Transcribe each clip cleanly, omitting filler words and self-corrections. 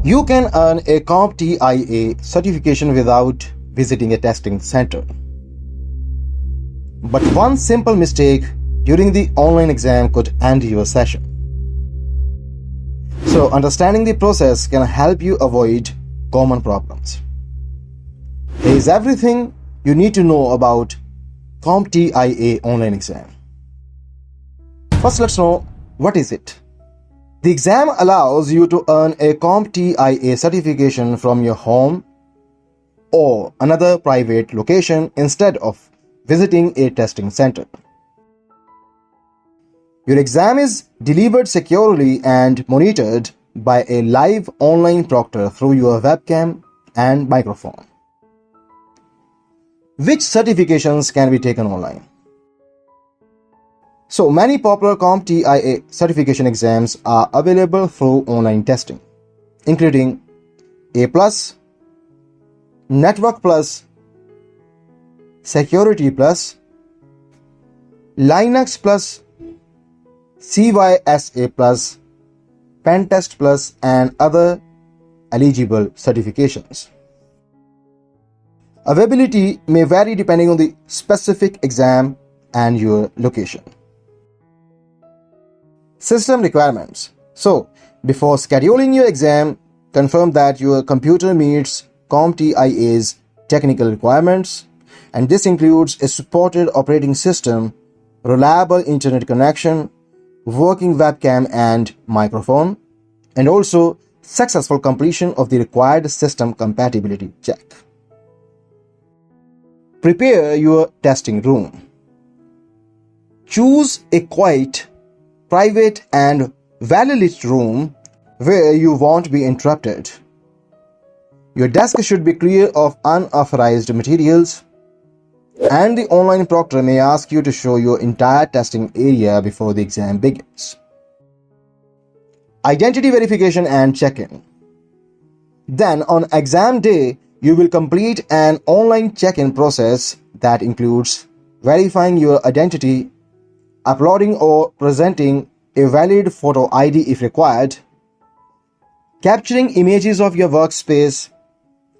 You can earn a CompTIA certification without visiting a testing center. But one simple mistake during the online exam could end your session. So understanding the process can help you avoid common problems. Here is everything you need to know about CompTIA Online Exam. First, let's know what is it. The exam allows you to earn a CompTIA certification from your home or another private location instead of visiting a testing center. Your exam is delivered securely and monitored by a live online proctor through your webcam and microphone. Which certifications can be taken online? So many popular CompTIA certification exams are available through online testing, including A+, Network Plus, Security Plus, Linux Plus, CYSA Plus, Pentest Plus, and other eligible certifications. Availability may vary depending on the specific exam and your location. System requirements. So, before scheduling your exam, confirm that your computer meets CompTIA's technical requirements, and this includes a supported operating system, reliable internet connection, working webcam and microphone, and also successful completion of the required system compatibility check. Prepare your testing room. Choose a quiet, private and well-lit room where you won't be interrupted. Your desk should be clear of unauthorized materials, and the online proctor may ask you to show your entire testing area before the exam begins. Identity verification and check-in. Then on exam day, you will complete an online check-in process that includes verifying your identity, uploading or presenting a valid photo ID if required, capturing images of your workspace,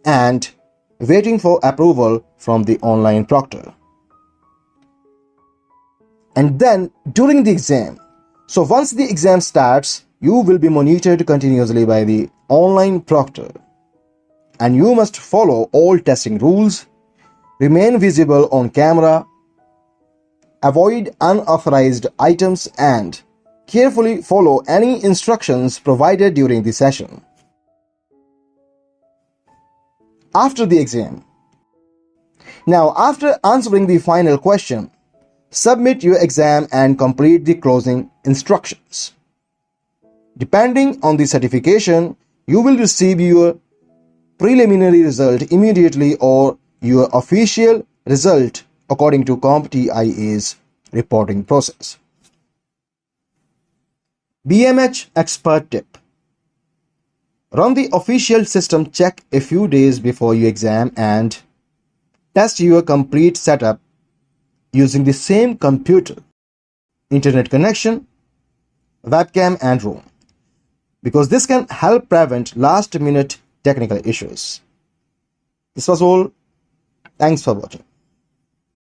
and waiting for approval from the online proctor. And then during the exam, so once the exam starts, you will be monitored continuously by the online proctor, and you must follow all testing rules, remain visible on camera, avoid unauthorized items, and carefully follow any instructions provided during the session. After the exam. Now, after answering the final question, submit your exam and complete the closing instructions. Depending on the certification, you will receive your preliminary result immediately or your official result according to CompTIA's reporting process. BMH Expert Tip. Run the official system check a few days before your exam and test your complete setup using the same computer, internet connection, webcam and room, because this can help prevent last-minute technical issues. This was all. Thanks for watching.